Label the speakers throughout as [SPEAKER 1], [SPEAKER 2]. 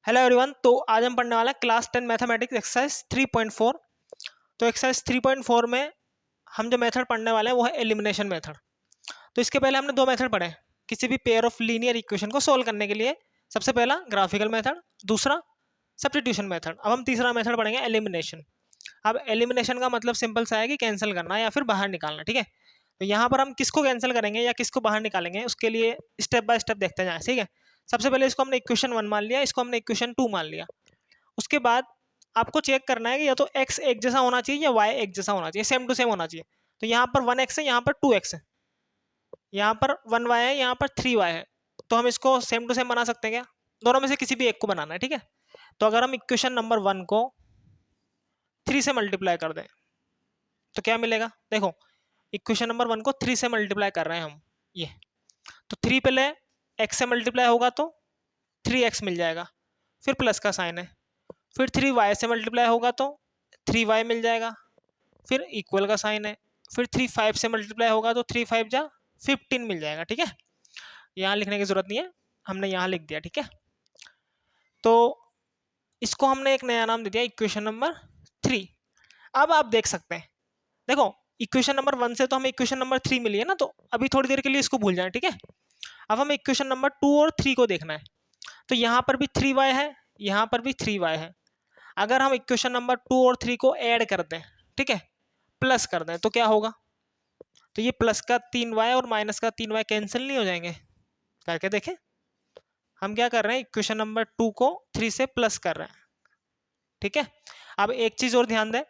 [SPEAKER 1] Hello everyone. तो आज हम पढ़ने वाला है क्लास 10 मैथमेटिक्स एक्सरसाइज 3.4। तो एक्सरसाइज 3.4 में हम जो मेथड पढ़ने वाले हैं वो है एलिमिनेशन मेथड। तो इसके पहले हमने दो मेथड पढ़े किसी भी पेयर ऑफ लीनियर इक्वेशन को सोल्व करने के लिए। सबसे पहला ग्राफिकल मेथड, दूसरा सब्स्टिट्यूशन मेथड। अब हम तीसरा मेथड पढ़ेंगे एलिमिनेशन। अब एलिमिनेशन का मतलब सिंपल सा है कि कैंसिल करना या फिर बाहर निकालना। ठीक है, तो यहाँ पर हम किसको कैंसिल करेंगे या किसको बाहर निकालेंगे उसके लिए स्टेप बाय स्टेप देखते जाएं। ठीक है, सबसे पहले इसको हमने इक्वेशन 1 मान लिया, इसको हमने इक्वेशन 2 मान लिया। उसके बाद आपको चेक करना है कि या तो x एक जैसा होना चाहिए या y एक जैसा होना चाहिए, सेम टू सेम होना चाहिए। तो यहाँ पर 1x है, यहाँ पर 2x है, यहाँ पर 1y है, यहाँ पर 3y है। तो हम इसको सेम टू सेम बना सकते हैं क्या? दोनों में से किसी भी एक को बनाना है। ठीक है, तो अगर हम इक्वेशन नंबर 1 को 3 से मल्टीप्लाई कर दें तो क्या मिलेगा? देखो, इक्वेशन नंबर 1 को 3 से मल्टीप्लाई कर रहे हैं हम। ये तो 3 पहले x से मल्टीप्लाई होगा तो 3x मिल जाएगा, फिर प्लस का साइन है। फिर 3y से मल्टीप्लाई होगा तो 3y मिल जाएगा, फिर इक्वल का साइन है। फिर 5 से मल्टीप्लाई होगा तो 5 जा 15 मिल जाएगा। ठीक है, यहाँ लिखने की जरूरत नहीं है, हमने यहाँ लिख दिया। ठीक है, तो इसको हमने एक नया नाम दे दिया इक्वेशन नंबर 3। अब आप देख सकते हैं, देखो इक्वेशन नंबर 1 से तो हमें इक्वेशन नंबर 3 मिली है ना, तो अभी थोड़ी देर के लिए इसको भूल जाएं। ठीक है, अब हमें इक्वेशन नंबर 2 और 3 को देखना है। तो यहाँ पर भी 3y है, यहाँ पर भी 3y है। अगर हम इक्वेशन नंबर 2 और 3 को ऐड कर दें, ठीक है, प्लस कर दें, तो क्या होगा? तो ये प्लस का 3y और माइनस का 3y कैंसिल नहीं हो जाएंगे? करके देखें। हम क्या कर रहे हैं, इक्वेशन नंबर 2 को 3 से प्लस कर रहे हैं। ठीक है, अब एक चीज और ध्यान दें,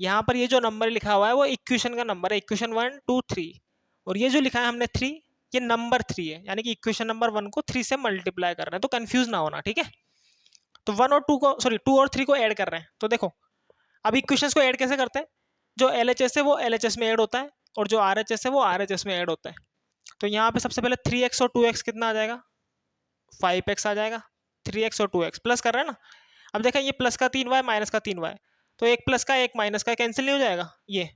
[SPEAKER 1] यहाँ पर ये जो नंबर लिखा हुआ है वो इक्वेशन का नंबर है, इक्वेशन 1 2 3। और ये जो लिखा है हमने 3, ये नंबर 3 है, यानी कि इक्वेशन नंबर 1 को 3 से मल्टीप्लाई कर रहे हैं। तो कंफ्यूज ना होना। ठीक है, तो 1 और 2 को, सॉरी 2 और 3 को ऐड कर रहे हैं। तो देखो, अब इक्वेशंस को ऐड कैसे करते हैं? जो LHS है वो LHS में ऐड होता है और जो RHS है वो RHS में ऐड होता है। तो यहाँ पे सबसे पहले 3x और 2x कितना आ जाएगा? 5x आ जाएगा। 3x और 2x प्लस कर रहे हैं ना। अब देखें, ये प्लस का 3y माइनस का 3y, तो एक प्लस का एक माइनस का कैंसिल नहीं हो जाएगा? ये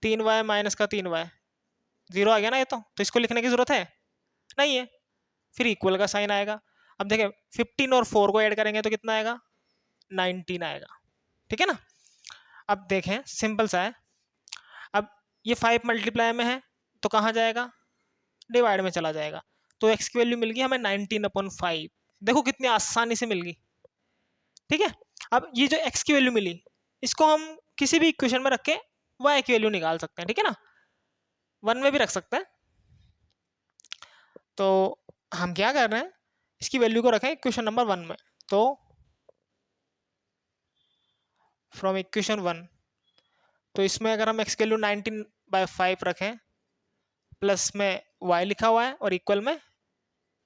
[SPEAKER 1] 3y माइनस का 3y जीरो आ गया ना। ये तो इसको लिखने की जरूरत है नहीं है। फिर इक्वल का साइन आएगा। अब देखें, 15 और 4 को ऐड करेंगे तो कितना आएगा? 19 आएगा। ठीक है ना। अब देखें, सिंपल सा है। अब ये 5 मल्टीप्लाई में है तो कहाँ जाएगा? डिवाइड में चला जाएगा। तो x की वैल्यू मिल गई हमें 19/5। देखो कितनी आसानी से मिल गई। ठीक है, अब ये जो x की वैल्यू मिली, इसको हम किसी भी इक्वेशन में रख के y की वैल्यू निकाल सकते हैं। ठीक है ना, 1 में भी रख सकते हैं। तो हम क्या कर रहे हैं, इसकी वैल्यू को रखें इक्वेशन नंबर 1 में। तो फ्रॉम इक्वेशन 1, तो इसमें अगर हम x की वैल्यू 19/5 रखें, प्लस में y लिखा हुआ है और इक्वल में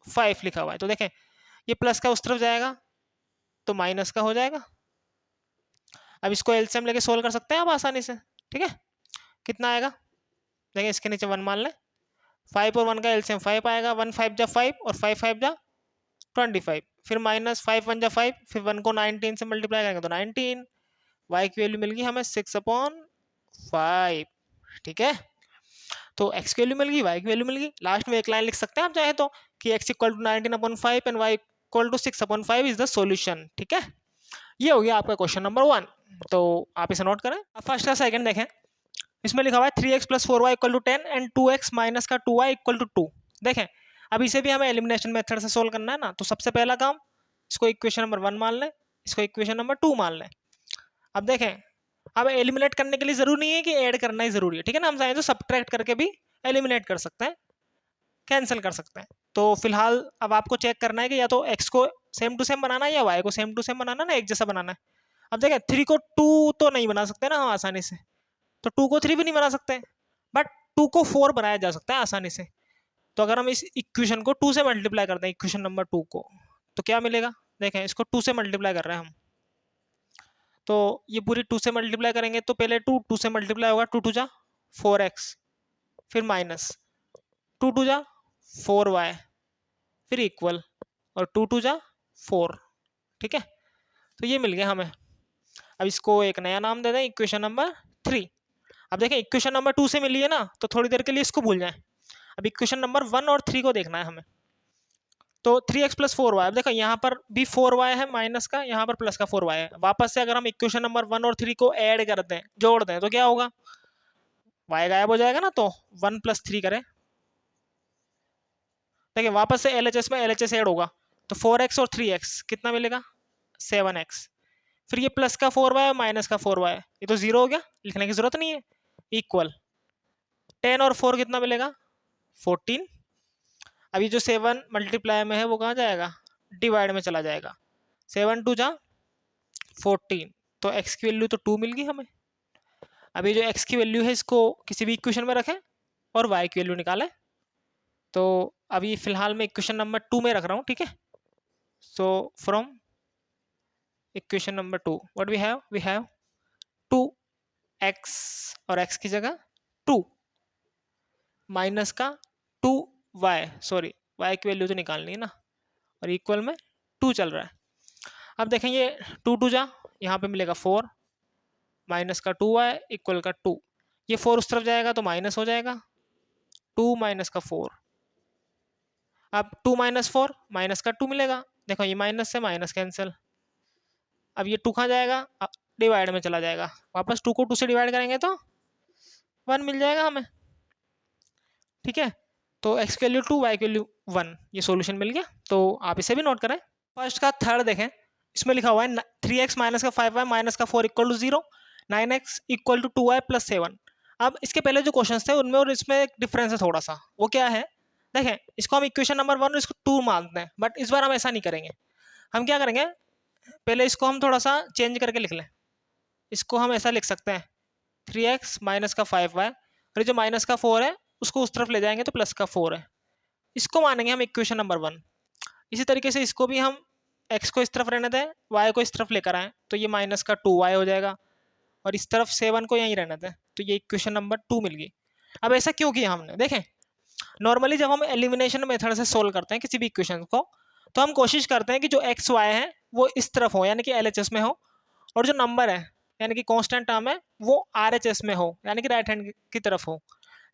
[SPEAKER 1] 5 लिखा हुआ है, तो देखें ये प्लस का उस तरफ जाएगा तो माइनस का हो जाएगा। अब इसको एलसीएम लेके सोल्व कर सकते हैं आप आसानी से। ठीक है, कितना आएगा? देखिए इसके नीचे 1 मान लें, 5 और 1 का एलसीएम 5 आएगा। 1 5 जा 5 और 5 5 जा 25, फिर माइनस 5 1 जा 5, फिर 1 को 19 से मल्टीप्लाई करेंगे तो 19। y की वैल्यू मिल गई हमें 6/5। ठीक है, तो x की वैल्यू मिल गई, y की वैल्यू मिल गई। लास्ट में एक लाइन लिख सकते हैं आप चाहे तो, कि x equal to 19/5 and y equal to 6/5 is the solution. ठीक है, ये हो गया आपका क्वेश्चन नंबर 1। तो आप इसे नोट करें। अब फर्स्ट का सेकंड देखें, इसमें लिखा हुआ है 3x + 4y = 10 and 2x minus का 2y = 2। देखें, अब इसे भी हमें एलिमिनेशन मेथड से सोल्व करना है ना। तो सबसे पहला काम, इसको इक्वेशन नंबर 1 मान लें, इसको इक्वेशन नंबर 2 मान लें। अब देखें, अब एलिमिनेट करने के लिए जरूरी नहीं है कि ऐड करना ही जरूरी है। ठीक है ना, हम चाहें तो सब्ट्रैक्ट करके भी एलिमिनेट कर सकते हैं, कैंसिल कर सकते हैं। तो फिलहाल अब आपको चेक करना है कि या तो x को सेम टू सेम बनाना है या y को सेम टू सेम बनाना है ना, एक जैसा बनाना है। अब देखें, 3 को 2 तो नहीं बना सकते ना हम आसानी से, तो 2 को 3 भी नहीं बना सकते, बट 2 को 4 बनाया जा सकता है आसानी से। तो अगर हम इस इक्वेशन को 2 से मल्टीप्लाई करते हैं, इक्वेशन नंबर 2 को, तो क्या मिलेगा? देखें, इसको 2 से मल्टीप्लाई कर रहे हैं हम, तो ये पूरी 2 से मल्टीप्लाई करेंगे तो पहले 2 2 से मल्टीप्लाई होगा, 2 2 जा 4x, फिर माइनस 2 2 जा 4y, फिर इक्वल, और 2 2 जा 4। ठीक है, तो ये मिल गया हमें। अब इसको एक नया नाम दे दें, इक्वेशन नंबर 3। अब देखें, इक्वेशन नंबर 2 से मिली है ना, तो थोड़ी देर के लिए इसको भूल जाएं। अब इक्वेशन नंबर 1 और 3 को देखना है हमें। तो 3x प्लस 4y, अब देखो यहाँ पर भी 4y है माइनस का, यहाँ पर प्लस का 4y है। वापस से अगर हम इक्वेशन नंबर 1 और 3 को ऐड कर दें, जोड़ दें, तो क्या होगा, y गायब हो जाएगा ना, तो 1 प्लस 3 करें, देखिए वापस से LHS में LHS ऐड होगा, तो 4x और 3x कितना मिलेगा, 7x। फिर ये प्लस का 4y और माइनस का 4y, ये तो जीरो हो गया, लिखने की जरूरत नहीं है। इक्वल 10 और 4 कितना मिलेगा, 14। अभी जो 7 मल्टीप्लाई में है वो कहाँ जाएगा, डिवाइड में चला जाएगा, 7 2 जा 14, तो x की वैल्यू तो 2 मिल गई हमें। अभी जो x की वैल्यू है इसको किसी भी इक्वेशन में रखें और y की वैल्यू निकालें। तो अभी फिलहाल मैं इक्वेशन नंबर 2 में रख रहा हूँ, ठीक है। So from equation number 2 what we have 2x और x की जगह 2 माइनस का 2y, सॉरी y की वैल्यू तो निकालनी है ना, और इक्वल में 2 चल रहा है। अब देखें ये 2 2 जा, यहाँ पे मिलेगा 4 माइनस का 2y इक्वल का 2, ये 4 उस तरफ जाएगा तो माइनस हो जाएगा, 2 माइनस का 4। अब 2 माइनस 4 माइनस का 2 मिलेगा, देखो ये माइनस से माइनस कैंसिल। अब ये 2 कहाँ जाएगा, डिवाइड में चला जाएगा, वापस 2 को 2 से डिवाइड करेंगे तो 1 मिल जाएगा हमें, ठीक है। तो x की वैल्यू 2 y की वैल्यू 1, ये सॉल्यूशन मिल गया। तो आप इसे भी नोट करें। फर्स्ट का थर्ड देखें, इसमें लिखा हुआ है 3x माइनस का 5y माइनस का 4 equal to 0, 9x equal to 2y plus 7। अब इसके पहले जो क्वेश्चन थे उनमें और इसमें एक डिफरेंस है थोड़ा सा, वो क्या है, देखें इसको हम इक्वेशन नंबर 1 और इसको 2 मानते हैं, बट इस बार हम ऐसा नहीं करेंगे। हम क्या करेंगे, पहले इसको हम थोड़ा सा चेंज करके लिख लें। इसको हम ऐसा लिख सकते हैं 3x माइनस का 5y, और जो माइनस का 4 है उसको उस तरफ ले जाएंगे तो प्लस का 4 है, इसको मानेंगे हम इक्वेशन नंबर 1। इसी तरीके से इसको भी हम x को इस तरफ रहने दें, y को इस तरफ लेकर आए, तो ये माइनस का 2y हो जाएगा, और इस तरफ 7 को यहीं रहने दें, तो ये इक्वेशन नंबर 2 मिल गई। अब ऐसा क्यों किया हमने, देखें नॉर्मली जब हम एलिमिनेशन मेथड से सोल्व करते हैं किसी भी इक्वेशन को, तो हम कोशिश करते हैं कि जो एक्स वाई है वो इस तरफ हो, यानी कि LHS में हो, और जो नंबर है यानी कि कांस्टेंट टर्म है वो RHS में हो, यानी कि राइट हैंड की तरफ हो।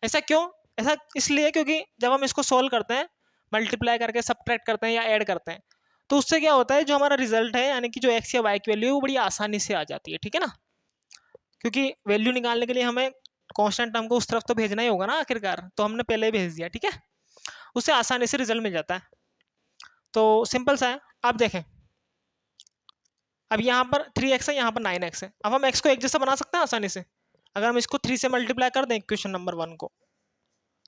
[SPEAKER 1] ऐसा क्यों, ऐसा इसलिए क्योंकि जब हम इसको सोल्व करते हैं, मल्टीप्लाई करके सब्ट्रैक्ट करते हैं या ऐड करते हैं, तो उससे क्या होता है, जो हमारा रिजल्ट है यानी कि जो एक्स या वाई की वैल्यू है वो बड़ी आसानी से आ जाती है, ठीक है ना। क्योंकि वैल्यू निकालने के लिए हमें कांस्टेंट टर्म को उस तरफ तो भेजना ही होगा ना आखिरकार, तो हमने पहले ही भेज दिया, ठीक है, उससे आसानी से रिजल्ट मिल जाता है। तो सिंपल सा है, आप देखें अब यहाँ पर 3x है, यहाँ पर 9x है, अब हम x को एक जैसा बना सकते हैं आसानी से। अगर हम इसको 3 से मल्टीप्लाई कर दें इक्वेशन नंबर 1 को,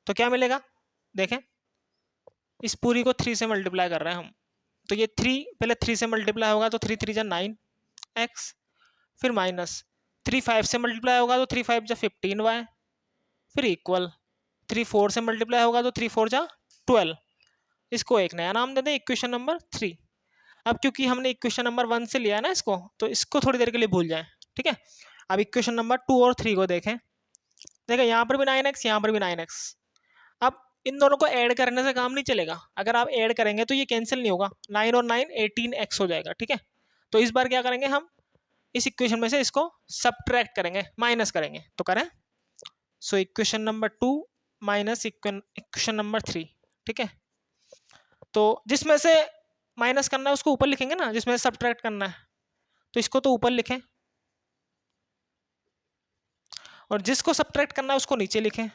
[SPEAKER 1] तो क्या मिलेगा, देखें इस पूरी को 3 से मल्टीप्लाई कर रहे हैं हम, तो ये 3 पहले 3 से मल्टीप्लाई होगा तो 3 3 जा 9x, फिर माइनस 3 5 से मल्टीप्लाई होगा तो 3 5 जा 15y, फिर इक्वल 3 4 से मल्टीप्लाई होगा तो 3 4 जा 12। इसको एक नया नाम दे दें इक्वेशन नंबर 3। अब क्योंकि हमने इक्वेशन नंबर 1 से लिया है ना इसको, तो इसको थोड़ी देर के लिए भूल जाएं, ठीक है। अब इक्वेशन नंबर 2 और 3 को देखें, यहाँ पर भी 9x, यहाँ पर भी 9x। अब इन दोनों को ऐड करने से काम नहीं चलेगा, अगर आप ऐड करेंगे तो ये कैंसिल नहीं होगा, 9 और 9 18x हो जाएगा, ठीक है। तो इस बार क्या करेंगे हम, इस इक्वेशन में से इसको सब्ट्रैक्ट करेंगे, माइनस करेंगे, तो करें। So equation number 2 minus equation number 3, ठीक है। तो जिसमें से माइनस करना है उसको ऊपर लिखेंगे ना, जिसमें सब्ट्रैक्ट करना है तो इसको तो ऊपर लिखें, और जिसको सब्ट्रैक्ट करना है उसको नीचे लिखें।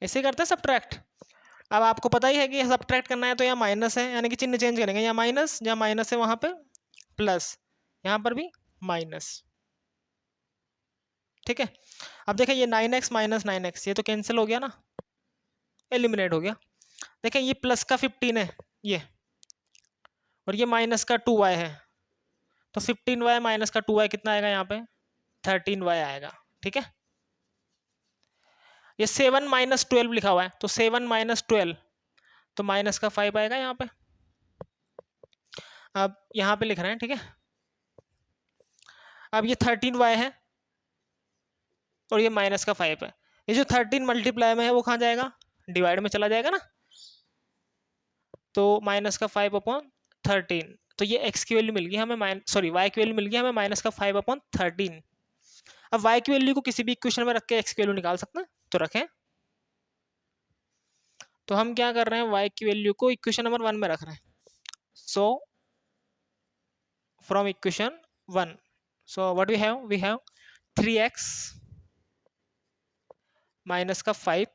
[SPEAKER 1] ऐसे करते हैं सब्ट्रैक्ट। अब आपको पता ही है कि सब्ट्रैक्ट करना है तो यहाँ माइनस है, यानी कि चिन्ह चेंज करेंगे, यहाँ माइनस, जहाँ माइनस है वहां पे प्लस, यहाँ पर भी माइनस, ठीक है। अब देखें ये 9x माइनस 9x ये तो कैंसिल हो गया ना, एलिमिनेट हो गया। देखें ये प्लस का 15 है ये, और ये माइनस का 2y है, तो 15y माइनस का 2y कितना आएगा, यहाँ पे 13y आएगा, ठीक है। ये 7 माइनस 12 लिखा हुआ है, तो 7 माइनस 12 तो माइनस का 5 आएगा यहाँ पे। अब यहाँ पे लिख रहे हैं, ठीक है। अब ये 13y है और ये माइनस का 5 है, ये जो 13 मल्टीप्लाई में है वो कहाँ जाएगा, डिवाइड में चला जाएगा ना, तो माइनस का 5 अपॉन 13, तो ये x की वैल्यू मिल गई हमें, y की वैल्यू मिल गई हमें माइनस का 5 अपॉन 13। अब y की वैल्यू को किसी भी इक्वेशन में रख के x की वैल्यू निकाल सकते हैं, तो रखें। तो हम क्या कर रहे हैं, y की वैल्यू को इक्वेशन नंबर 1 में रख रहे हैं। So from equation 1, so what we have 3x minus का 5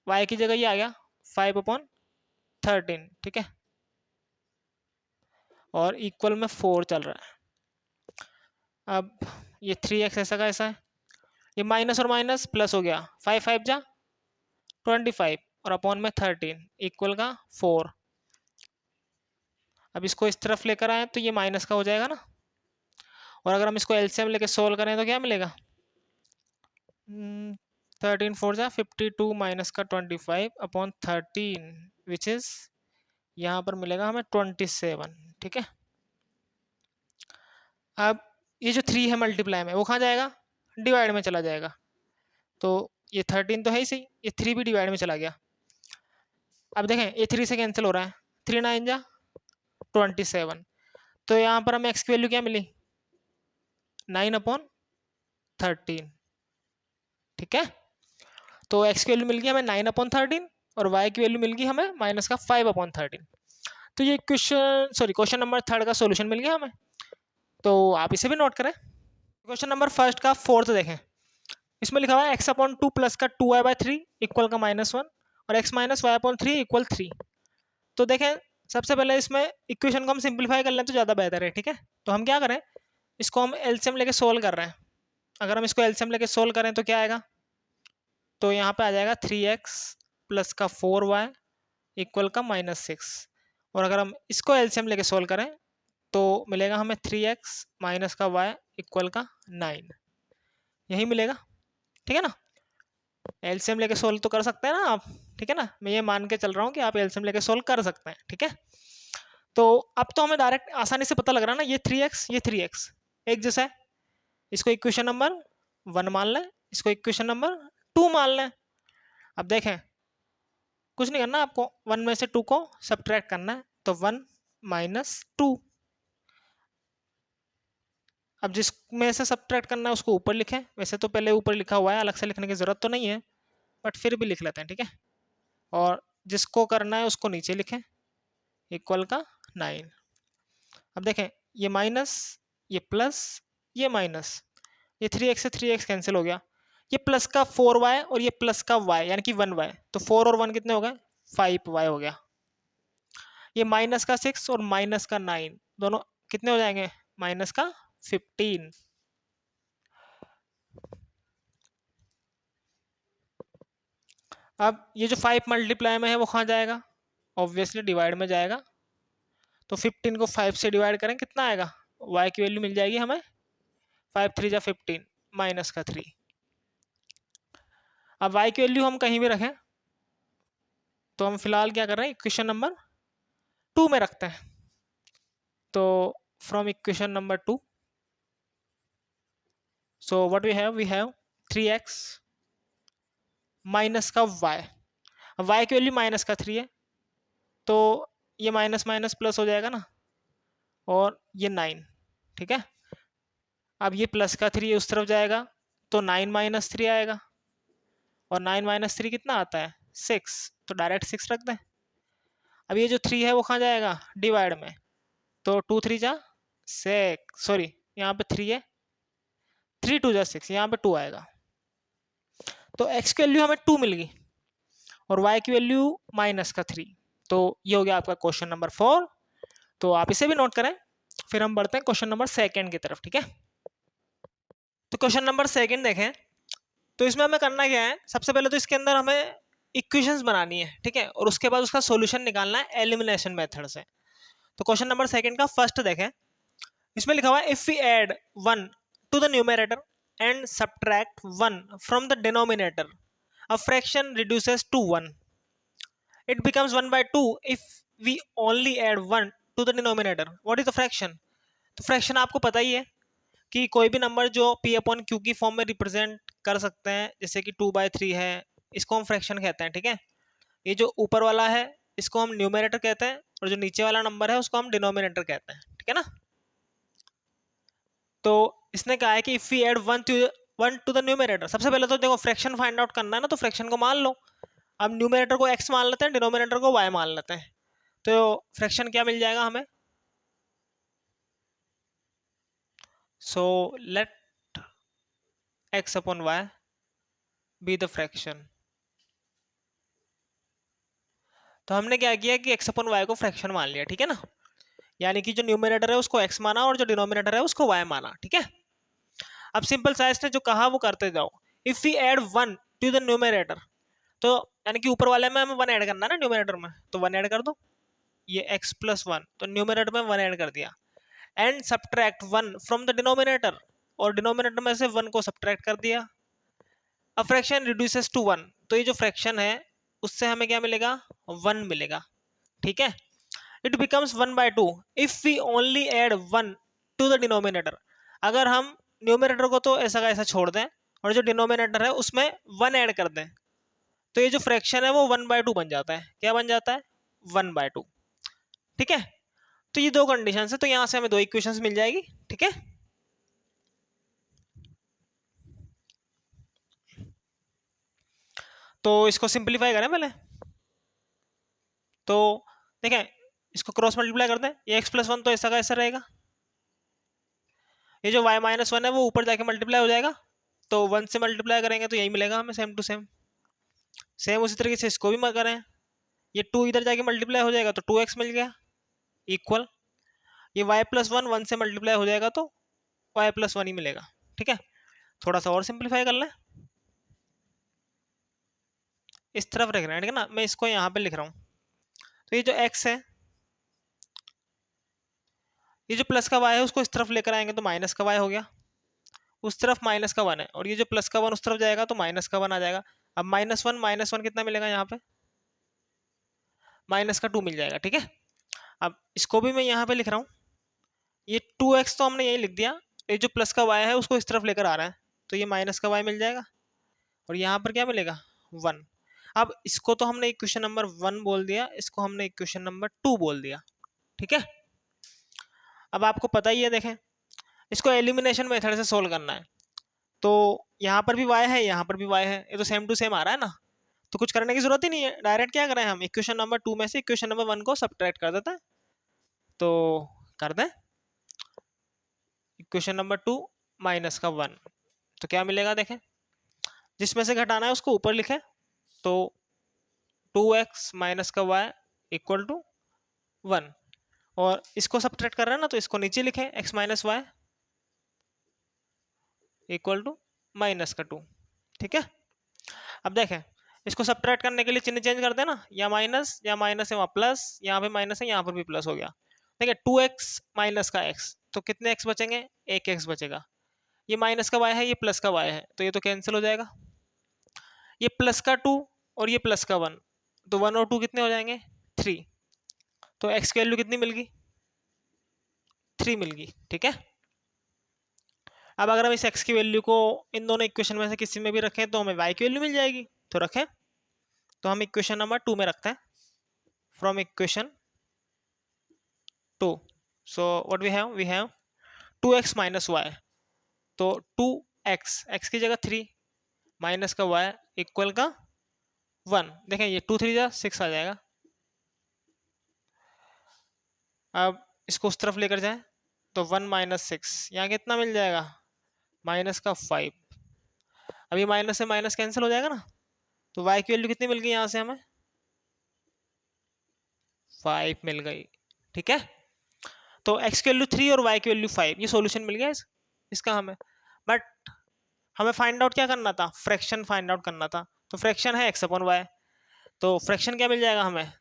[SPEAKER 1] y की जगह ये आ गया 5/13, ठीक है, और इक्वल में 4 चल रहा है। अब ये 3x ऐसा का ऐसा है, ये माइनस और माइनस प्लस हो गया, 5 5 जा 25 और अपॉन में 13 इक्वल का 4। अब इसको इस तरफ लेकर आए तो ये माइनस का हो जाएगा ना, और अगर हम इसको एलसीएम लेके सोल्व करें तो क्या मिलेगा, 13 4 जा 52 माइनस का 25 अपॉन 13 विच इज यहाँ पर मिलेगा हमें 27, ठीक है। अब ये जो 3 है मल्टीप्लाई में, वो कहाँ जाएगा, डिवाइड में चला जाएगा। तो ये 13 तो है ही सही, ये 3 भी डिवाइड में चला गया। अब देखें ये 3 से कैंसिल हो रहा है, 3 9 जा 27, तो यहाँ पर हमें x की वैल्यू क्या मिली, 9/13, ठीक है। तो x की वैल्यू मिल गई हमें 9/13 और y की वैल्यू मिल गई हमें माइनस का 5/13। तो ये क्वेश्चन नंबर 3 का सॉल्यूशन मिल गया हमें। तो आप इसे भी नोट करें। क्वेश्चन नंबर 1 का 4th देखें, इसमें लिखा हुआ है x/2 प्लस का 2y/3 इक्वल का -1 और x माइनस y/3 इक्वल 3। तो देखें सबसे पहले इसमें इक्वेशन को हम सिंप्लीफाई कर लें तो ज़्यादा बेहतर है, ठीक है। तो हम क्या करें, इसको हम एलसीएम लेके सोल्व कर रहे हैं। अगर हम इसको एलसीएम लेके सोल्व करें तो क्या आएगा, तो यहाँ पे आ जाएगा 3x प्लस का 4y इक्वल का -6, और अगर हम इसको एलसीएम लेके सोल्व करें तो मिलेगा हमें 3x माइनस का y इक्वल का 9, यही मिलेगा, ठीक है ना। एलसीएम लेके सोल्व तो कर सकते हैं ना आप, ठीक है ना, मैं ये मान के चल रहा हूँ कि आप एलसीएम लेके सोल्व कर सकते हैं, ठीक है। तो अब तो हमें डायरेक्ट आसानी से पता लग रहा है ना, ये 3x ये 3x एक जैसा है, इसको इक्वेशन नंबर 1 मान लें, इसको इक्वेशन नंबर 2 मान लें। अब देखें कुछ नहीं करना आपको, 1 में से 2 को सब्ट्रैक्ट करना है, तो 1 - 2। अब जिसमें से सब्ट्रैक्ट करना है उसको ऊपर लिखें, वैसे तो पहले ऊपर लिखा हुआ है, अलग से लिखने की जरूरत तो नहीं है, बट फिर भी लिख लेते हैं, ठीक है। और जिसको करना है उसको नीचे लिखें, इक्वल का 9। अब देखें ये माइनस, ये प्लस, ये माइनस, ये 3x से 3x कैंसिल हो गया, ये प्लस का 4y और ये प्लस का y यानी कि 1y, तो 4 और 1 कितने हो गए, 5y हो गया। ये माइनस का 6 और माइनस का 9 दोनों कितने हो जाएंगे, माइनस का 15। अब ये जो 5 मल्टीप्लाई में है वो कहाँ जाएगा, ऑब्वियसली डिवाइड में जाएगा। तो 15 को 5 से डिवाइड करें कितना आएगा, y की वैल्यू मिल जाएगी हमें 5 3 जा 15 माइनस का 3। अब y की वैल्यू हम कहीं भी रखें, तो हम फिलहाल क्या कर रहे हैं, इक्वेशन नंबर 2 में रखते हैं। तो from equation number 2, so what we have 3x minus का y, अब y की वैल्यू माइनस का 3 है, तो ये माइनस माइनस प्लस हो जाएगा ना, और ये 9, ठीक है। अब ये प्लस का 3 उस तरफ जाएगा, तो 9 - 3 आएगा, और 9 - 3 कितना आता है, 6, तो डायरेक्ट 6 रख दें। अब ये जो 3 है वो कहाँ जाएगा, डिवाइड में, तो 2 3 जा 6, सॉरी यहाँ पे 3 है, 3 2 जा 6, यहाँ पे 2 आएगा। तो x की वैल्यू हमें 2 मिल गई और y की वैल्यू माइनस का 3। तो ये हो गया आपका क्वेश्चन नंबर 4। तो आप इसे भी नोट करें, फिर हम बढ़ते हैं क्वेश्चन नंबर 2 की तरफ, ठीक है। तो क्वेश्चन नंबर 2 देखें, तो इसमें हमें करना क्या है, सबसे पहले तो इसके अंदर हमें इक्वेशंस बनानी है, ठीक है, और उसके बाद उसका सॉल्यूशन निकालना है एलिमिनेशन मेथड से। तो क्वेश्चन नंबर 2 का फर्स्ट देखें, इसमें लिखा हुआ है if we add 1 to the numerator and subtract 1 from the denominator a fraction reduces to 1, it becomes 1/2 if we only add 1 to the denominator, what is the fraction। तो fraction आपको पता ही है कि कोई भी नंबर जो p/q की form में रिप्रेजेंट कर सकते हैं, जैसे कि 2/3 है, इसको हम फ्रैक्शन कहते हैं, ठीक है। ये जो ऊपर वाला है इसको हम न्यूमरेटर कहते हैं, और जो नीचे वाला नंबर है उसको हम डिनोमिनेटर कहते हैं, ठीक है ना। तो इसने कहा है कि if we add 1 to the numerator. सबसे पहले तो देखो फ्रैक्शन फाइंड आउट करना है ना, तो फ्रैक्शन को मान लो। अब न्यूमरेटर को x मान लेते हैं, डिनोमिनेटर को y मान लेते हैं, तो फ्रैक्शन क्या मिल जाएगा हमें? So let x upon y be the fraction. तो हमने क्या किया कि x अपॉन y को फ्रैक्शन मान लिया, ठीक है ना, यानी कि जो न्यूमरेटर है उसको x माना और जो डिनोमिनेटर है उसको y माना, ठीक है। अब सिंपल सा इसने जो कहा वो करते जाओ। If we add 1 to the numerator, तो यानी कि ऊपर वाले में हमें 1 ऐड करना है ना न्यूमरेटर में, तो 1 ऐड कर दो, ये x प्लस 1, तो न्यूमरेटर में 1 ऐड कर दिया। And subtract 1 from the denominator, और डिनोमिनेटर में से 1 को सब्ट्रैक्ट कर दिया। अ फ्रैक्शन रिड्यूसेस टू 1, तो ये जो फ्रैक्शन है उससे हमें क्या मिलेगा? 1 मिलेगा, ठीक है। It becomes 1/2 if we only add 1 to the denominator. अगर हम न्यूमरेटर को तो ऐसा का ऐसा छोड़ दें और जो डिनोमिनेटर है उसमें 1 ऐड कर दें, तो ये जो फ्रैक्शन है वो 1/2 बन जाता है। क्या बन जाता है? 1/2, ठीक है। तो ये दो कंडीशन है, तो यहां से हमें दो इक्वेशंस मिल जाएगी, ठीक है। तो इसको सिंपलीफाई करें पहले, तो देखें इसको क्रॉस मल्टीप्लाई कर दें, ये x प्लस 1 तो ऐसा का ऐसा रहेगा, ये जो y माइनस 1 है वो ऊपर जाके मल्टीप्लाई हो जाएगा, तो 1 से मल्टीप्लाई करेंगे तो यही मिलेगा हमें, सेम टू सेम। सेम उसी तरीके से इसको भी करें, ये 2 इधर जाके मल्टीप्लाई हो जाएगा तो 2x मिल गया इक्वल, ये y प्लस 1 1 से मल्टीप्लाई हो जाएगा तो y प्लस 1 ही मिलेगा, ठीक है। थोड़ा सा और सिंप्लीफाई कर लें, इस तरफ रख रहे हैं, ठीक है ना, मैं इसको यहाँ पे लिख रहा हूँ। तो ये जो x है, ये जो प्लस का y है उसको इस तरफ लेकर आएंगे तो माइनस का y हो गया, उस तरफ माइनस का 1 है, और ये जो प्लस का 1 उस तरफ जाएगा तो माइनस का 1 आ जाएगा। अब -1 कितना मिलेगा यहाँ पे? -2 मिल जाएगा, ठीक है। अब इसको भी मैं यहाँ पे लिख रहा हूँ, ये 2x तो हमने यही लिख दिया, ये जो प्लस का y है उसको इस तरफ लेकर आ रहा है, तो ये माइनस का y मिल जाएगा, और यहाँ पर क्या मिलेगा? 1। अब इसको तो हमने इक्वेशन नंबर 1 बोल दिया, इसको हमने इक्वेशन नंबर 2 बोल दिया, ठीक है। अब आपको पता ही है, देखें इसको एलिमिनेशन मेथड से सोल्व करना है, तो यहाँ पर भी y है, यहाँ पर भी y है, ये तो सेम टू सेम आ रहा है ना, तो कुछ करने की जरूरत ही नहीं है, डायरेक्ट क्या करें हम, इक्वेशन नंबर 2 में से इक्वेशन नंबर 1 को सब्ट्रैक्ट कर देते हैं, तो कर दें इक्वेशन नंबर 2 माइनस का 1, तो क्या मिलेगा देखें, जिसमें से घटाना है उसको ऊपर लिखें, तो 2x माइनस का y इक्वल टू 1, और इसको सब्ट्रैक्ट कर रहे हैं ना, तो इसको नीचे लिखें, x minus Y equal to -2, ठीक है। अब देखें इसको सब्ट्रैक्ट करने के लिए चिन्ह चेंज कर देना, या माइनस है वहाँ प्लस, यहाँ पे माइनस है यहाँ पर भी प्लस हो गया। देखिए 2x माइनस का x, तो कितने x बचेंगे? एक x बचेगा। ये माइनस का y है, ये प्लस का y है, तो ये तो कैंसिल हो जाएगा। ये प्लस का 2 और ये प्लस का 1, तो 1 और 2 कितने हो जाएंगे? 3। तो x की वैल्यू कितनी मिल गई? 3 मिल गई, ठीक है। अब अगर हम इस x की वैल्यू को इन दोनों इक्वेशन में से किसी में भी रखें तो हमें y की वैल्यू मिल जाएगी, तो रखें, तो हम इक्वेशन नंबर 2 में रखते हैं, from equation 2, so what we have 2x minus Y, तो 2x की जगह 3 माइनस का y इक्वल का 1, देखें ये 2 3 6 आ जाएगा। अब इसको उस तरफ लेकर जाएं तो 1 माइनस 6, यहाँ कितना मिल जाएगा? माइनस का 5। अभी माइनस से माइनस कैंसिल हो जाएगा ना, तो y की वैल्यू कितनी मिल गई यहाँ से हमें? 5 मिल गई, ठीक है। तो x की वैल्यू 3 और y की वैल्यू 5, ये सॉल्यूशन मिल गया इसका हमें। बट हमें फाइंड आउट क्या करना था? फ्रैक्शन फाइंड आउट करना था, तो फ्रैक्शन है x अपॉन वाई, तो फ्रैक्शन क्या मिल जाएगा हमें?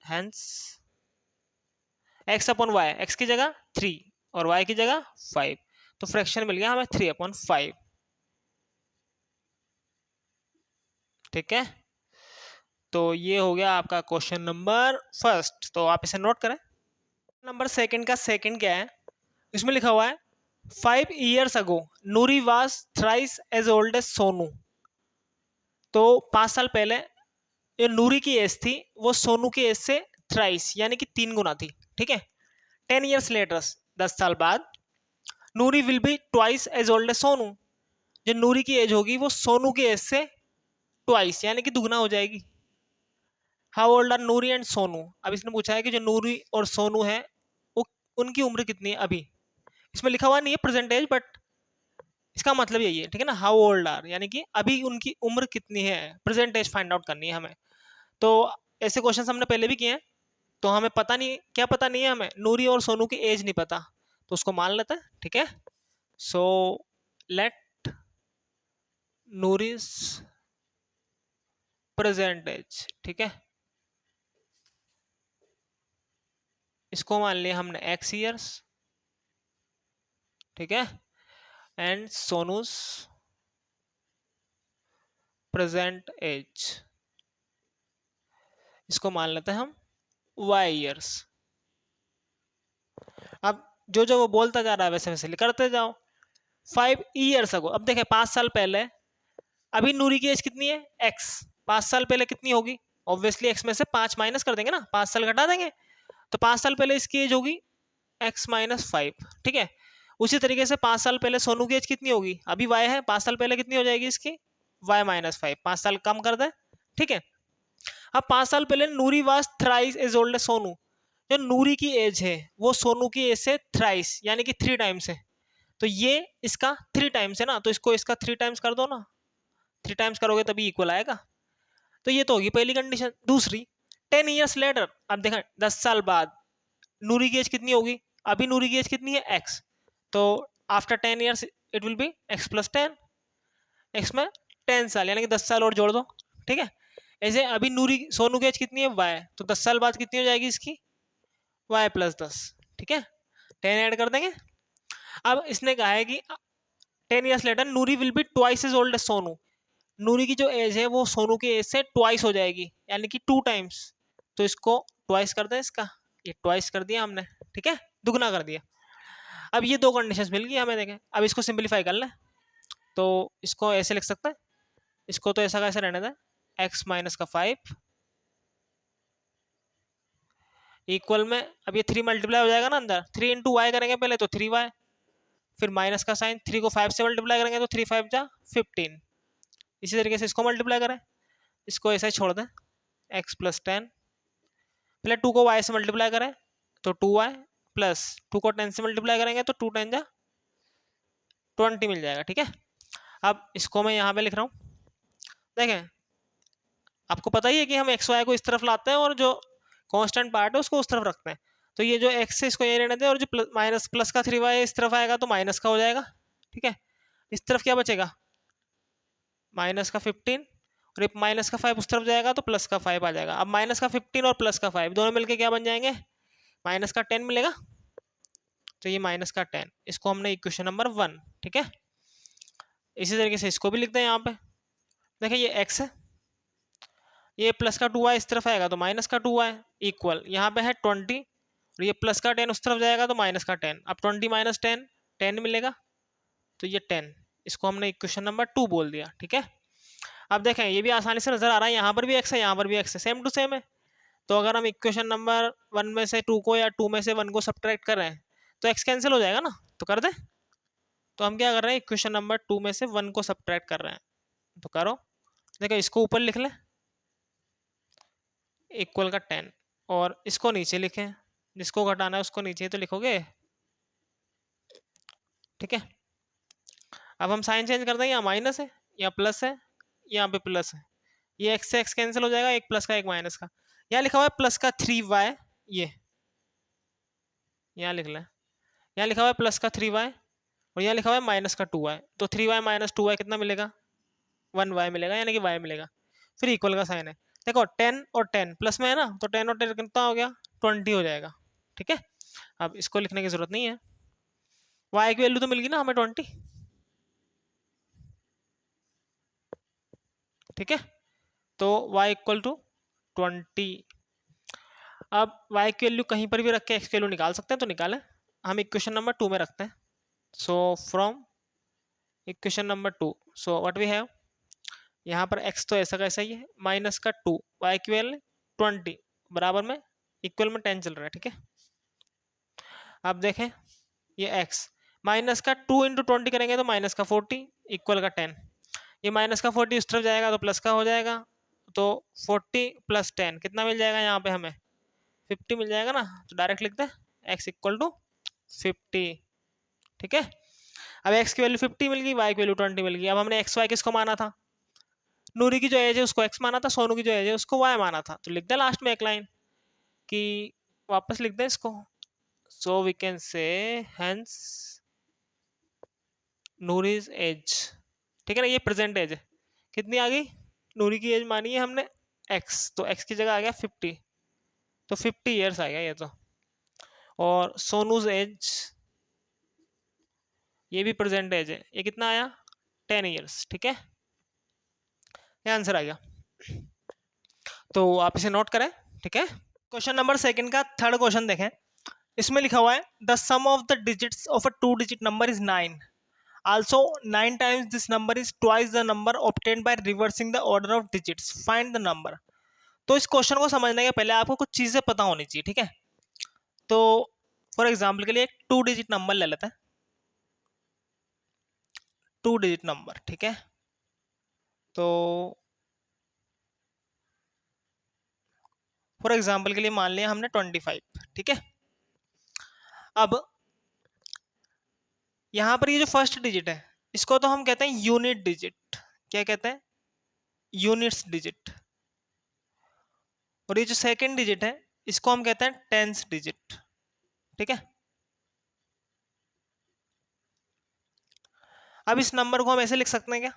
[SPEAKER 1] Hence x upon Y, x की जगह 3 और y की जगह 5, तो फ्रैक्शन मिल गया हमें 3/5, ठीक है। तो ये हो गया आपका क्वेश्चन नंबर फर्स्ट, तो आप इसे नोट करें। नंबर सेकंड का सेकंड क्या है, इसमें लिखा हुआ है 5 years ago Noori was thrice as old as Sonu. तो 5 साल पहले ये नूरी की एज थी, वो सोनू की एज से थ्राइस यानी कि 3 गुना थी, ठीक है। 10 years लेटर, 10 साल बाद Noori will be twice as old as Sonu, जो नूरी की एज होगी वो सोनू की एज से ट्वाइस यानी कि दुगना हो जाएगी। How old are Noori and Sonu, अब इसने पूछा है कि जो नूरी और सोनू है वो उनकी उम्र कितनी है अभी। इसमें लिखा हुआ नहीं है प्रेजेंट एज, बट इसका मतलब यही है, ठीक है ना। हाउ ओल्ड आर यानी कि अभी उनकी उम्र कितनी है, प्रेजेंट एज फाइंड आउट करनी है हमें। तो ऐसे क्वेश्चन हमने पहले भी किए हैं। तो हमें पता नहीं, क्या पता नहीं है हमें, नूरी और सोनू की एज नहीं पता, तो उसको मान लेते हैं, ठीक है। सो लेट नूरीज प्रेजेंट एज, ठीक है, इसको मान लिया हमने x ईयर्स, ठीक है, एंड सोनूस प्रेजेंट एज, इसको मान लेते हैं हम y ईयर्स। अब जो जो वो बोलता जा रहा है वैसे वैसे करते जाओ। 5 ईयर्स अगो, अब देखें 5 साल पहले, अभी नूरी की एज कितनी है x, 5 साल पहले कितनी होगी, ऑब्वियसली x में से 5 माइनस कर देंगे ना, 5 साल घटा देंगे, तो 5 साल पहले इसकी एज होगी x-5, ठीक है। उसी तरीके से 5 साल पहले सोनू की एज कितनी होगी, अभी y है, 5 साल पहले कितनी हो जाएगी इसकी y-5, 5 साल कम कर दे, ठीक है। अब 5 साल पहले Noori was thrice as old as Sonu, जो नूरी की एज है वो सोनू की एज से थ्राइस यानी कि 3 टाइम्स है, तो ये इसका 3 टाइम्स है ना, तो इसको इसका 3 टाइम्स कर दो ना, 3 टाइम्स करोगे तभी इक्वल आएगा। तो ये तो होगी पहली कंडीशन। दूसरी, 10 ईयर्स लेटर, अब देखा 10 साल बाद नूरी की एज कितनी होगी, अभी नूरी की एज कितनी है एक्स, तो after 10 years it will be x+10, x में 10 साल यानी कि 10 साल और जोड़ दो, ठीक है। ऐसे अभी नूरी सोनू की एज कितनी है y, तो 10 साल बाद कितनी हो जाएगी इसकी y+10, ठीक है, 10 ऐड कर देंगे। अब इसने कहा है कि 10 years later Noori will be twice as old as Sonu, Noori की जो एज है वो सोनू की एज से ट्वाइस हो जाएगी यानी कि 2 टाइम्स, तो इसको ट्वाइस कर दें इसका, ये ट्वाइस कर दिया हमने, ठीक है, दुगना कर दिया। अब ये दो कंडीशंस मिल गई हमें, देखें अब इसको सिंपलीफाई कर लें, तो इसको ऐसे लिख सकते हैं, इसको तो ऐसा कैसे रहने दें, x-5 इक्वल में, अब ये 3 मल्टीप्लाई हो जाएगा ना अंदर, 3 × y करेंगे पहले तो 3y, फिर माइनस का साइन, 3 को 5 से मल्टीप्लाई करेंगे तो 3×5 = 15, इसी तरीके से इसको मल्टीप्लाई करें, इसको ऐसा ही छोड़ दें, x+10, पहले 2 को y से मल्टीप्लाई करें तो 2y, प्लस 2 को 10 से मल्टीप्लाई करेंगे तो 2×10 = 20 मिल जाएगा, ठीक है। अब इसको मैं यहाँ पे लिख रहा हूँ, देखें आपको पता ही है कि हम एक्स वाई को इस तरफ लाते हैं और जो कांस्टेंट पार्ट है उसको उस तरफ रखते हैं, तो ये जो एक्स है इसको ये रहने दें, और जो माइनस प्लस का 3y इस तरफ आएगा तो माइनस का हो जाएगा, ठीक है। इस तरफ क्या बचेगा, माइनस का 15, और ये माइनस का 5 उस तरफ जाएगा तो प्लस का 5 आ जाएगा। अब माइनस का 15 और प्लस का 5 दोनों मिलके क्या बन जाएंगे, माइनस का 10 मिलेगा, तो ये माइनस का 10, इसको हमने इक्वेशन नंबर 1, ठीक है। इसी तरीके से इसको भी लिखते हैं यहाँ पे, देखिए ये x है, ये प्लस का 2y इस तरफ आएगा तो माइनस का 2y इक्वल, यहाँ पे है 20, और ये प्लस का 10 उस तरफ जाएगा तो माइनस का 10, अब 20 - 10 10 मिलेगा, तो ये 10, इसको हमने इक्वेशन नंबर 2 बोल दिया, ठीक है। अब देखें ये भी आसानी से नजर आ रहा है, यहाँ पर भी x है यहाँ पर भी x है, सेम टू सेम है। तो अगर हम इक्वेशन नंबर 1 में से 2 को या 2 में से 1 को सब्ट्रैक्ट कर रहे हैं तो x कैंसिल हो जाएगा ना, तो कर दे। तो हम क्या कर रहे हैं, इक्वेशन नंबर 2 में से 1 को सब्ट्रैक्ट कर रहे हैं, तो करो, देखो इसको ऊपर लिख लें इक्वल का 10, और इसको नीचे लिखें, जिसको घटाना है उसको नीचे तो लिखोगे, ठीक है। अब हम साइन चेंज कर देंगे, यहाँ माइनस है या प्लस है, यहाँ पे प्लस है, ये x से x कैंसिल हो जाएगा, एक प्लस का एक माइनस का, यहाँ लिखा हुआ है प्लस का 3y, ये यहाँ लिख लें, यहाँ लिखा हुआ है प्लस का 3y और यहाँ लिखा हुआ है माइनस का 2y, तो 3y - 2y कितना मिलेगा, 1y मिलेगा यानी कि y मिलेगा, फिर इक्वल का साइन है। देखो 10 और 10 प्लस में है ना, तो 10 और 10 कितना हो गया, 20 हो जाएगा, ठीक है। अब इसको लिखने की जरूरत नहीं है, y की वैल्यू तो मिल गई ना हमें 20, ठीक है, तो y = 20। अब y की वैल्यू कहीं पर भी रख के x की वैल्यू निकाल सकते हैं, तो निकालें, हम इक्वेशन नंबर 2 में रखते हैं। So from equation number 2, so what we have, यहाँ पर x तो ऐसा कैसा ही है, माइनस का 2, y की वैल्यू 20, बराबर में इक्वल में 10 चल रहा है, ठीक है। अब देखें ये x, माइनस का 2 इंटू 20 करेंगे तो माइनस का 40 इक्वल का 10। ये माइनस का 40 उस तरफ जाएगा तो प्लस का हो जाएगा, तो 40 प्लस 10 कितना मिल जाएगा यहाँ पे हमें 50 मिल जाएगा ना। तो डायरेक्ट लिखते हैं x इक्वल टू 50। ठीक है, अब x की वैल्यू 50 मिल गई, y की वैल्यू 20 मिल गई। अब हमने x y किसको माना था, नूरी की जो एज है उसको x माना था, सोनू की जो एज है उसको y माना था। तो लिख दे लास्ट में एक लाइन कि वापस लिख दे इसको, so we can say hence Noori's age. ठीक है ना, ये प्रेजेंट एज है, कितनी आ गई, नूरी की एज मानी है हमने x, तो x की जगह आ गया 50, तो 50 ईयर्स आ गया ये तो। और सोनूज एज, ये भी प्रेजेंट एज है, ये कितना आया 10 ईयर्स। ठीक है, ये आंसर आ गया, तो आप इसे नोट करें। ठीक है, क्वेश्चन नंबर सेकंड का थर्ड क्वेश्चन देखें। इसमें लिखा हुआ है the sum of the digits of a 2 digit number is 9, also 9 times this number is twice the number obtained by reversing the order of digits, find the number। तो इस question को समझने के पहले आपको कुछ चीजें पता होनी चाहिए। ठीक है, तो फॉर एग्जांपल के लिए एक 2 डिजिट नंबर ले लेते हैं, 2 डिजिट नंबर। ठीक है, तो फॉर एग्जांपल के लिए मान लिया हमने 25। ठीक है, अब यहां पर ये जो फर्स्ट डिजिट है इसको तो हम कहते हैं यूनिट डिजिट, क्या कहते हैं, यूनिट्स डिजिट। और ये जो सेकंड डिजिट है इसको हम कहते हैं टेंस डिजिट। ठीक है, अब इस नंबर को हम ऐसे लिख सकते हैं क्या,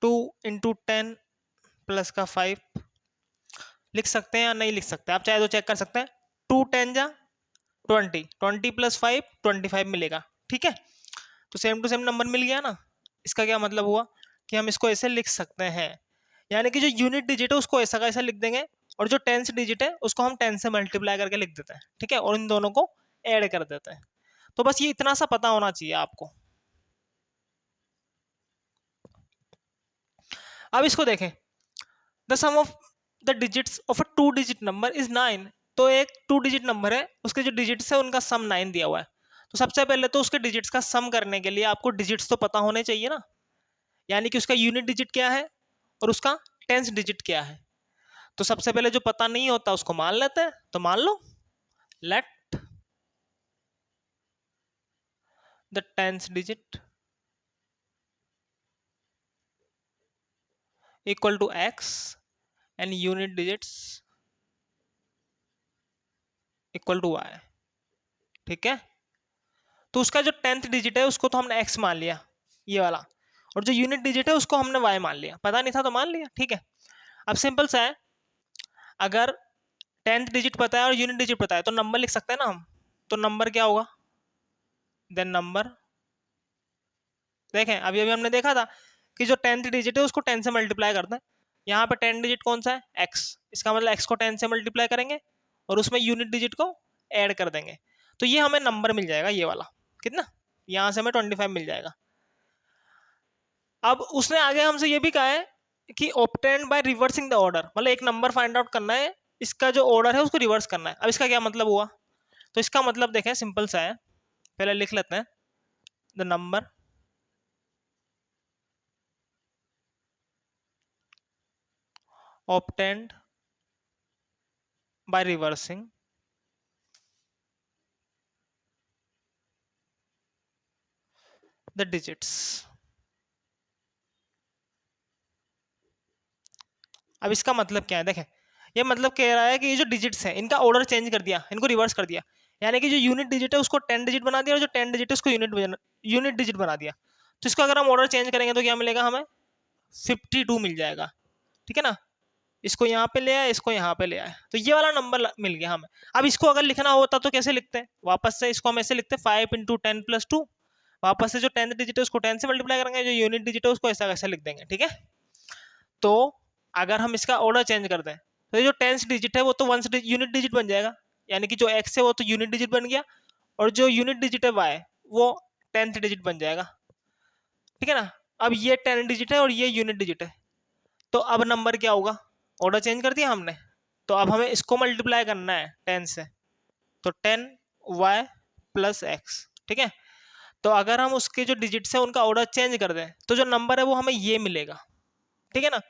[SPEAKER 1] 2 इंटू 10 प्लस का 5 लिख सकते हैं या नहीं लिख सकते, आप चाहे तो चेक कर सकते हैं। 2 10 जा 20, 20 प्लस 5 25 मिलेगा। ठीक है, तो सेम टू सेम नंबर मिल गया ना। इसका क्या मतलब हुआ कि हम इसको ऐसे लिख सकते हैं, यानी कि जो यूनिट डिजिट है उसको ऐसा का ऐसा लिख देंगे, और जो टेंस डिजिट है उसको हम 10 से मल्टीप्लाई करके लिख देते हैं। ठीक है, और इन दोनों को ऐड कर देते हैं। तो बस ये इतना सा पता होना चाहिए आपको। अब इसको देखें, the sum of the digits of a 2 digit number is 9। तो एक 2 डिजिट नंबर है, उसके जो डिजिट्स है उनका सम 9 दिया हुआ है। तो सबसे पहले तो उसके डिजिट्स का सम करने के लिए आपको डिजिट्स तो पता होने चाहिए ना, यानी कि उसका यूनिट डिजिट क्या है और उसका टेंस डिजिट क्या है। तो सबसे पहले जो पता नहीं होता उसको मान लेते हैं, तो मान लो let the tens digit equal to x and unit digits equal to y। ठीक है, तो उसका जो 10th डिजिट है उसको तो हमने x मान लिया, ये वाला, और जो यूनिट डिजिट है उसको हमने y मान लिया, पता नहीं था तो मान लिया। ठीक है, अब सिंपल सा है, अगर 10th डिजिट पता है और यूनिट डिजिट पता है तो नंबर लिख सकते हैं ना हम। तो नंबर क्या होगा, देन नंबर, देखें अभी अभी हमने देखा था कि जो 10th डिजिट है उसको 10 से मल्टीप्लाई करते हैं। यहाँ पे 10 डिजिट कौन सा है x, इसका मतलब x को 10 से मल्टीप्लाई करेंगे और उसमें यूनिट डिजिट को ऐड कर देंगे, तो ये हमें नंबर मिल जाएगा ये वाला, कितना, यहाँ से हमें 25 मिल जाएगा। अब उसने आगे हमसे ये भी कहा है कि obtained by reversing the order, मतलब एक नंबर फाइंड आउट करना है, इसका जो ऑर्डर है उसको रिवर्स करना है। अब इसका क्या मतलब हुआ, तो इसका मतलब देखें सिंपल सा है, पहले लिख लेते हैं the number obtained by reversing the digits। अब इसका मतलब क्या है, देखें ये मतलब कह रहा है कि ये जो डिजिट्स हैं इनका ऑर्डर चेंज कर दिया, इनको रिवर्स कर दिया, यानी कि जो यूनिट डिजिट है उसको 10 डिजिट बना दिया और जो 10 डिजिट है उसको यूनिट डिजिट बना दिया। तो इसको अगर हम ऑर्डर चेंज करेंगे तो क्या मिलेगा हमें, 52 मिल जाएगा। ठीक है ना, इसको यहाँ पे ले आए, इसको यहाँ पे ले आए, तो ये वाला नंबर मिल गया हमें। अब इसको अगर लिखना होता तो कैसे लिखते हैं, वापस से इसको हम ऐसे लिखते हैं 5 इंटू 10 प्लस 2, वापस से जो 10th डिजिट है उसको 10 से मल्टीप्लाई करेंगे, जो यूनिट डिजिट है उसको ऐसा कैसे लिख देंगे। ठीक है, तो अगर हम इसका ऑर्डर चेंज कर दें तो ये जो 10th डिजिट है वो तो वंस यूनिट डिजिट बन जाएगा, यानी कि जो x है वो तो यूनिट डिजिट बन गया, और जो यूनिट डिजिट है y वो 10th डिजिट बन जाएगा। ठीक है ना, अब ये 10 डिजिट है और ये यूनिट डिजिट है, तो अब नंबर क्या होगा, ऑर्डर चेंज कर दिया हमने, तो अब हमें इसको मल्टीप्लाई करना है 10 से, तो 10y प्लस एक्स, ठीक है। तो अगर हम उसके जो डिजिट्स है उनका ऑर्डर चेंज कर दें तो जो नंबर है वो हमें ये मिलेगा, ठीक है ना।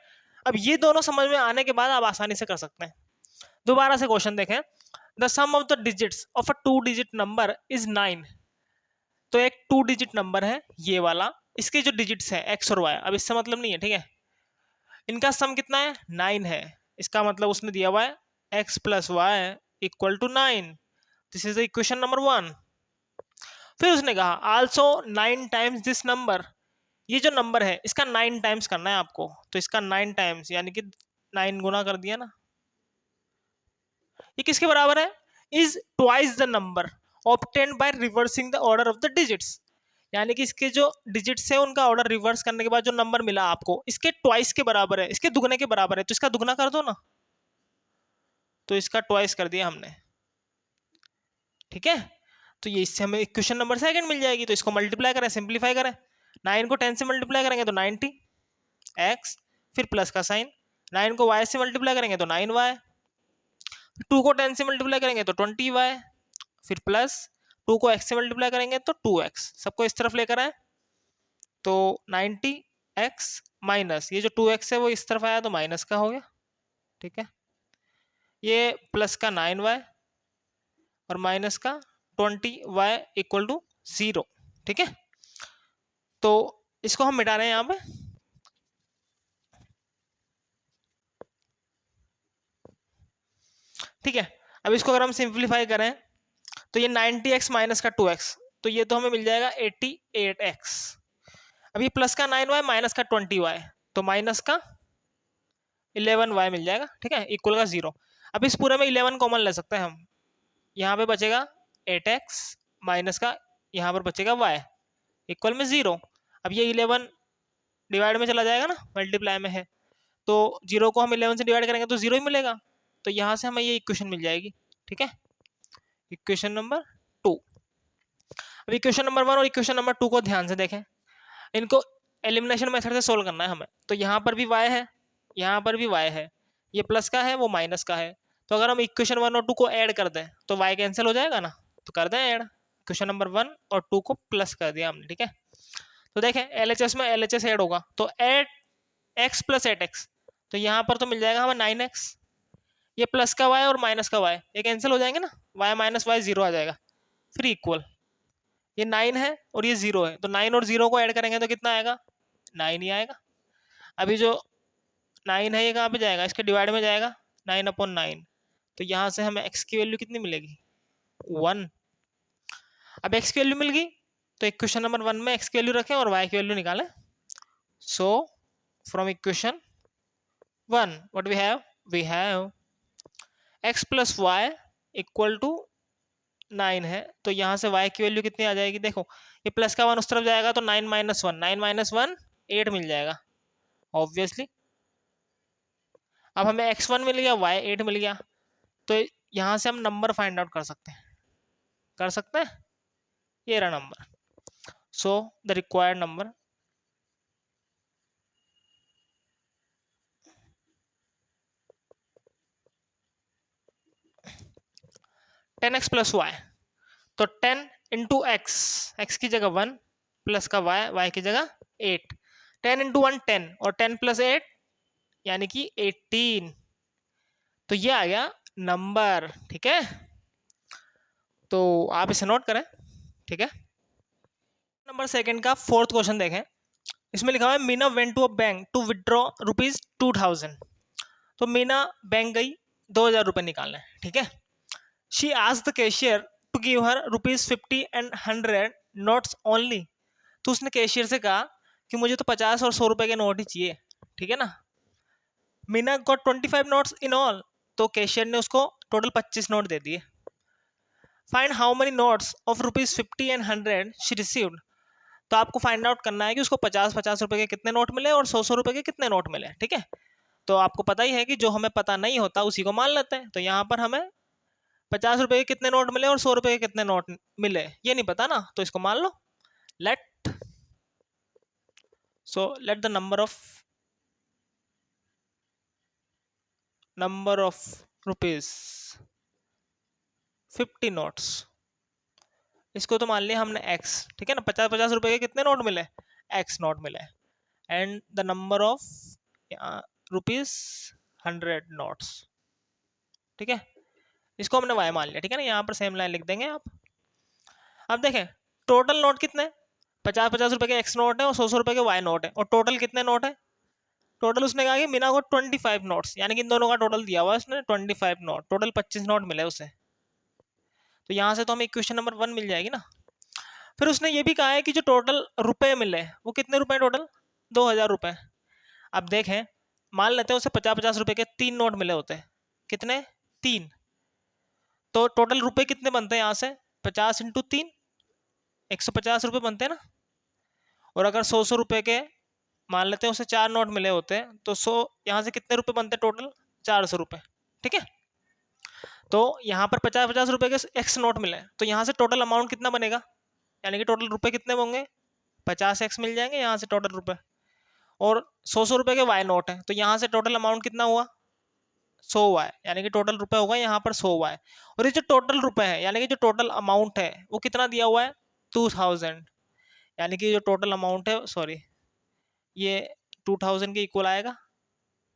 [SPEAKER 1] अब ये दोनों समझ में आने के बाद आप आसानी से कर सकते हैं। दोबारा से क्वेश्चन देखें, the sum of the digits of a 2 digit number is 9। तो एक 2 डिजिट नंबर है ये वाला, इसके जो डिजिट्स है एक्स और वाई, अब इससे मतलब नहीं है, ठीक है। इनका सम कितना है, 9 है। इसका मतलब उसने दिया हुआ है x plus y equal to 9। This is the equation number 1। फिर उसने कहा आल्सो 9 टाइम्स दिस नंबर। ये जो नंबर है इसका 9 टाइम्स करना है आपको, तो इसका 9 टाइम्स यानी कि 9 गुना कर दिया ना, ये किसके बराबर है, is twice the number obtained by reversing the order of the digits. यानी कि इसके जो डिजिट्स है उनका ऑर्डर रिवर्स करने के बाद जो नंबर मिला आपको इसके ट्वाइस के बराबर है, इसके दुगने के बराबर है, तो इसका दुगना कर दो ना, तो इसका ट्वाइस कर दिया हमने, ठीक है। तो ये इससे हमें इक्वेशन नंबर सेकंड मिल जाएगी। तो इसको मल्टीप्लाई करें, सिंप्लीफाई करें, 9 को 10 से मल्टीप्लाई करेंगे तो 90 एक्स, फिर प्लस का साइन, 9 को y से मल्टीप्लाई करेंगे तो 9y, 2 को 10 से मल्टीप्लाई करेंगे तो 20y, फिर प्लस 2 को x से मल्टीप्लाई करेंगे तो 2x, सबको इस तरफ लेकर आए तो 90x माइनस ये जो 2x है वो इस तरफ आया तो माइनस का हो गया, ठीक है। ये प्लस का 9y और माइनस का 20y इक्वल टू 0, ठीक है। तो इसको हम मिटा रहे हैं यहाँ पे, ठीक है। अब इसको अगर हम सिंप्लीफाई करें तो ये 90x माइनस का 2x, तो ये तो हमें मिल जाएगा 88x। अब ये प्लस का 9y माइनस का 20y, तो माइनस का 11y मिल जाएगा, ठीक है, इक्वल का 0। अब इस पूरे में 11 कॉमन ले सकते हैं हम, यहाँ पे बचेगा 8x माइनस का यहाँ पर बचेगा y इक्वल में 0। अब ये 11 डिवाइड में चला जाएगा ना, मल्टीप्लाई में है, तो 0 को हम 11 से डिवाइड करेंगे तो 0 ही मिलेगा, तो यहाँ से हमें ये इक्वेशन मिल जाएगी, ठीक है, इक्वेशन नंबर 2। अब इक्वेशन नंबर 1 और इक्वेशन नंबर 2 को ध्यान से देखें, इनको एलिमिनेशन मेथड से सोल्व करना है हमें। तो यहाँ पर भी y है, यहाँ पर भी y है, ये प्लस का है वो माइनस का है, तो अगर हम इक्वेशन 1 और 2 को ऐड कर दें तो y कैंसिल हो जाएगा ना, तो कर दें ऐड, इक्वेशन नंबर 1 और 2 को प्लस कर दिया हमने, ठीक है। तो देखें LHS में LHS ऐड होगा तो एट एक्स प्लस 8x, तो यहाँ पर तो मिल जाएगा हमें 9x, ये प्लस का y और माइनस का y ये कैंसिल हो जाएंगे ना, y माइनस वाई 0 आ जाएगा, फिर इक्वल ये 9 है और ये 0 है, तो 9 और 0 को ऐड करेंगे तो कितना आएगा, 9 ही आएगा। अभी जो 9 है ये कहाँ पे जाएगा, इसके डिवाइड में जाएगा, 9/9, तो यहाँ से हमें x की वैल्यू कितनी मिलेगी, 1। अब x की वैल्यू मिल गई तो इक्वेशन नंबर 1 में x की वैल्यू रखें और y की वैल्यू निकालें। So from equation 1 what we have x plus y equal to 9 है, तो यहाँ से y की वैल्यू कितनी आ जाएगी, देखो ये प्लस का 1 उस तरफ जाएगा तो 9 माइनस 1, 9 माइनस 1 8 मिल जाएगा ऑब्वियसली। अब हमें x1 मिल गया, y8 मिल गया, तो यहाँ से हम नंबर फाइंड आउट कर सकते हैं, ये रहा number. So the required number 10x plus y, तो 10 इंटू एक्स की जगह 1 प्लस का y की जगह 8, 10 इंटू 1 10 और 10 प्लस 8 यानी कि 18, तो ये आ गया नंबर, ठीक है। तो आप इसे नोट करें, ठीक है। नंबर सेकंड का फोर्थ क्वेश्चन देखें, इसमें लिखा हुआ है Meena went to a bank to withdraw ₹2000। तो मीना बैंक गई 2000 रुपये निकालने, ठीक है। She asked the cashier to give her ₹50 and 100 notes only. तो उसने कैशियर से कहा कि मुझे तो 50 और 100 रुपए के नोट ही चाहिए, ठीक है ना। Meena got 25 notes in all, तो कैशियर ने उसको टोटल 25 नोट दे दिए। Find how many notes of ₹50 and 100 she received. तो आपको फाइंड आउट करना है कि उसको 50-50 रुपए के कितने नोट मिले और 100-100 रुपए के कितने नोट मिले, ठीक है। तो आपको पता ही है कि जो हमें पता नहीं होता उसी को मान लेते हैं, तो यहाँ पर हमें 50 रुपए के कितने नोट मिले और 100 रुपए के कितने नोट मिले ये नहीं पता ना, तो इसको मान लो। Let let the number of ₹50 notes इसको तो मान लिया हमने x, ठीक है ना। 50-50 रुपए के कितने नोट मिले, x नोट मिले, and the number of rupees 100 notes, ठीक है। इसको हमने y मान लिया, ठीक है ना। यहाँ पर सेम लाइन लिख देंगे आप। अब देखें टोटल नोट कितने, 50-50 रुपए के x नोट है और 100-100 रुपए के y नोट है, और टोटल कितने नोट है, टोटल उसने कहा कि मीना को 25 नोट्स, यानी कि इन दोनों का टोटल दिया हुआ है उसने 25 नोट, टोटल 25 नोट मिले उसे। तो यहाँ से तो हमें इक्वेशन नंबर 1 मिल जाएगी ना। फिर उसने ये भी कहा है कि जो टोटल रुपए मिले वो कितने रुपए, टोटल 2000 रुपए। अब देखें मान लेते हैं उसे 50-50 रुपए के 3 नोट मिले होते हैं, कितने, 3। तो टोटल रुपए कितने बनते हैं यहाँ से, 50 इंटू 3, 150 रुपए बनते हैं ना। और अगर 100-100 रुपए के मान लेते हैं उसे 4 नोट मिले होते हैं, तो 100 यहाँ से कितने रुपए बनते हैं, टोटल 400 रुपए, ठीक है। तो यहाँ पर 50-50 रुपए के एक्स नोट मिले, तो यहाँ से टोटल अमाउंट कितना बनेगा, यानी कि टोटल रुपए कितने होंगे, 50x मिल जाएंगे यहाँ से टोटल रुपए। और 100-100 रुपए के वाई नोट है, तो यहाँ से टोटल अमाउंट कितना हुआ, 100y, यानी कि टोटल रुपए होगा यहाँ पर 100y। और ये जो टोटल रुपए है यानी कि जो टोटल अमाउंट है वो कितना दिया हुआ है, 2000, यानी कि जो टोटल अमाउंट है, सॉरी, ये 2000 के इक्वल आएगा।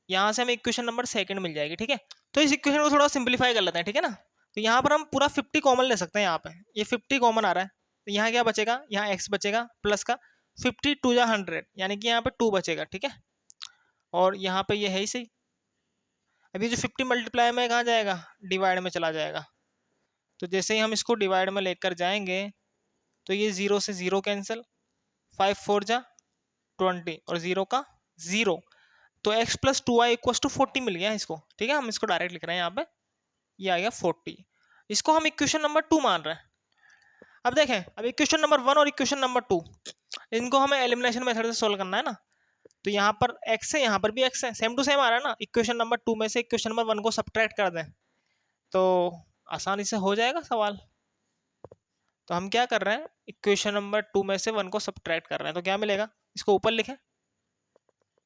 [SPEAKER 1] यहाँ से हमें इक्वेशन नंबर सेकंड मिल जाएगी, ठीक है। तो इस इक्वेशन को थोड़ा सिंप्लीफाई कर लेते हैं, ठीक है ना। तो यहाँ पर हम पूरा 50 कॉमन ले सकते हैं, यहाँ पे ये 50 कॉमन आ रहा है, तो यहाँ क्या बचेगा, यहाँ x बचेगा प्लस का 50 2 जा 100, यानी कि यहाँ पे 2 बचेगा, ठीक है। और यहाँ पे ये है ही सही। अभी जो 50 मल्टीप्लाई में कहाँ जाएगा, डिवाइड में चला जाएगा। तो जैसे ही हम इसको डिवाइड में लेकर जाएंगे तो ये 0 से 0 कैंसिल, 5 4 जा 20 और 0 का 0, तो x plus 2y equal to 40 मिल गया इसको, ठीक है। हम इसको डायरेक्ट लिख रहे हैं यहाँ पे, ये आ गया 40। इसको हम इक्वेशन नंबर 2 मान रहे हैं। अब देखें, अब इक्वेशन नंबर 1 और इक्वेशन नंबर 2 इनको हमें एलिमिनेशन मेथड से सोल्व करना है ना। तो यहाँ पर x है, यहाँ पर भी x है, सेम टू सेम आ रहा है ना। इक्वेशन नंबर 2 में से इक्वेशन नंबर 1 को सब्ट्रैक्ट कर दें तो आसानी से हो जाएगा सवाल। तो हम क्या कर रहे हैं, इक्वेशन नंबर 2 में से 1 को सब्ट्रैक्ट कर रहे हैं, तो क्या मिलेगा, इसको ऊपर लिखें,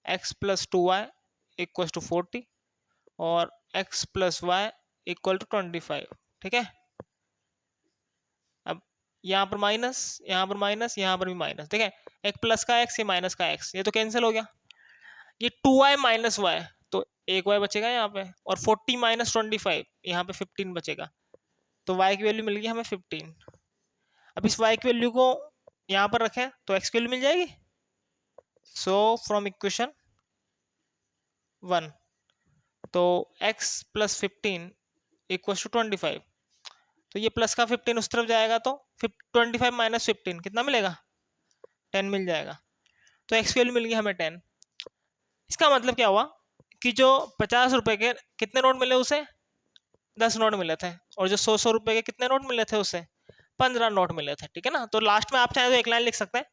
[SPEAKER 1] x plus 2y equal to 40 और x plus y equal to 25, ठीक है। अब यहाँ पर माइनस, यहाँ पर माइनस, यहाँ पर भी माइनस, ठीक है। एक प्लस का x, ये माइनस का x, ये तो कैंसिल हो गया। ये 2y माइनस वाई, तो एक y बचेगा यहाँ पे, और 40 माइनस 25, यहाँ पे 15 बचेगा। तो y की वैल्यू मिल गई हमें 15। अब इस y की वैल्यू को यहाँ पर रखें तो x की वैल्यू मिल जाएगी। सो फ्रॉम इक्वेशन 1, तो x प्लस 15 इक्वल टू 25, तो ये प्लस का 15 उस तरफ जाएगा तो 25 माइनस 15 कितना मिलेगा, 10 मिल जाएगा। तो x की वैल्यू मिल गई हमें 10। इसका मतलब क्या हुआ कि जो 50 रुपए के कितने नोट मिले उसे, 10 नोट मिले थे, और जो 100-100 रुपए के कितने नोट मिले थे उसे, 15 नोट मिले थे, ठीक है ना। तो लास्ट में आप चाहे तो एक लाइन लिख सकते हैं,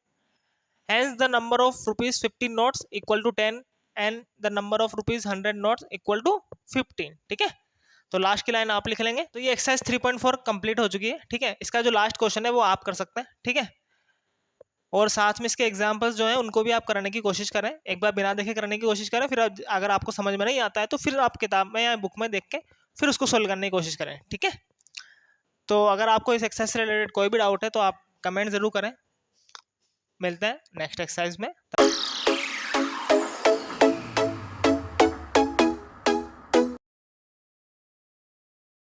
[SPEAKER 1] hence the number of rupees 15 notes equal to 10 and the number of rupees 100 notes equal to 15, ठीक है। तो लास्ट की लाइन आप लिख लेंगे। तो ये एक्सरसाइज 3.4 कंप्लीट हो चुकी है, ठीक है। इसका जो लास्ट क्वेश्चन है वो आप कर सकते हैं, ठीक है। और साथ में इसके एग्जाम्पल्स जो हैं उनको भी आप कराने की कोशिश करें, एक बार बिना देखे करने की कोशिश करें, फिर अगर आपको समझ में नहीं आता है तो फिर आप किताब में या बुक में देख के फिर उसको सोल्व करने की कोशिश करें, ठीक है। तो अगर आपको इस एक्सरसाइज से रिलेटेड कोई भी डाउट है तो आप कमेंट जरूर करें। मिलते हैं नेक्स्ट एक्सरसाइज में।